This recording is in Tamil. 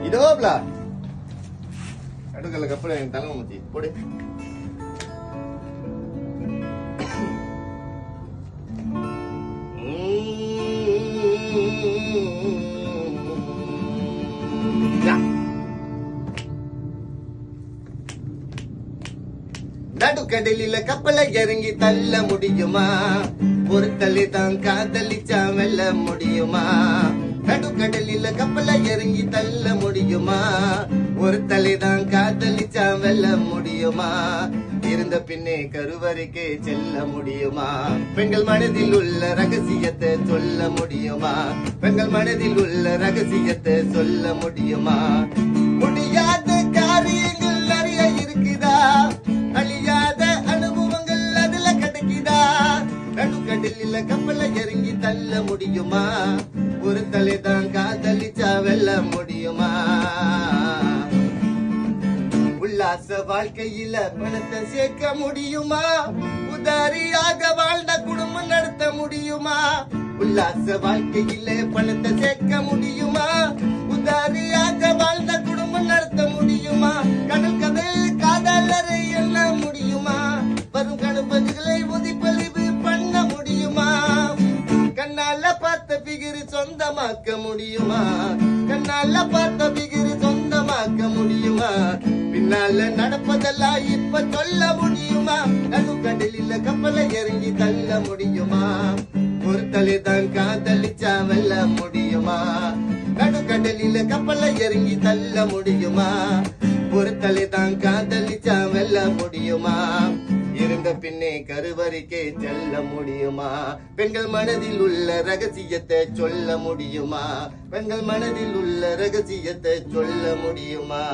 இதோப்ல அடுக்கல கப்பல என் தலை முச்சி போடு. நடுக்கடலில கப்பலை இறங்கி தள்ள முடியுமா? ஒரு தள்ளிதான் காதலிச்சா வெல்ல முடியுமா? நடுக்கடலில கப்பலை இறங்கி தள்ள முடியுமா? ஒரு தலைதான் காதலிச்சா வெல்ல முடியுமா? இருந்த பின்னே கருவறைக்கு செல்ல முடியுமா? பெண்கள் மனதில் உள்ள ரகசியத்தை சொல்ல முடியுமா? பெண்கள் மனதில் உள்ள ரகசியத்தை சொல்ல முடியுமா? முடியாத காரியங்கள் நிறைய இருக்குதா? அழியாத அனுபவங்கள் அதுல கிடைக்குதா? நடுக்கடலில கப்பலை இறங்கி தள்ள முடியுமா? ஒரு தலைதான் காதலிச்சா வெல்ல முடியுமா? உல்லாச வாழ்க்கையில பணத்தை சேர்க்க முடியுமா? உதாரியாக வாழ்ந்த குடும்பம் நடத்த முடியுமா? உல்லாச வாழ்க்கையில பணத்தை சேர்க்க முடியுமா? உதாரியாக வாழ்ந்த குடும்பம் நடத்த முடியுமா? கடல் கதை காதலரை எண்ண முடியுமா? வரும் கணபதிகளை உதிப்பழிவு பண்ண முடியுமா? கண்ணால பார்த்த பிகிரி சொந்தமாக்க முடியுமா? கண்ணால பார்த்த பிகிரி சொந்தமாக்க முடியுமா? பின்னால நடப்பதெல்லாம் இப்ப சொல்ல முடியுமா? நடுக்கடலில கப்பலை இறங்கி தள்ள முடியுமா? ஒரு தலைதான் காதலிச்சா வெல்ல முடியுமா? நடுக்கடலில கப்பலை இறங்கி தள்ள முடியுமா? ஒரு தலைதான் காதலிச்சா வெல்ல முடியுமா? இருந்த பின்னே கருவறைக்கே செல்ல முடியுமா? பெண்கள் மனதில் உள்ள ரகசியத்தை சொல்ல முடியுமா? பெண்கள் மனதில் உள்ள ரகசியத்தை சொல்ல முடியுமா?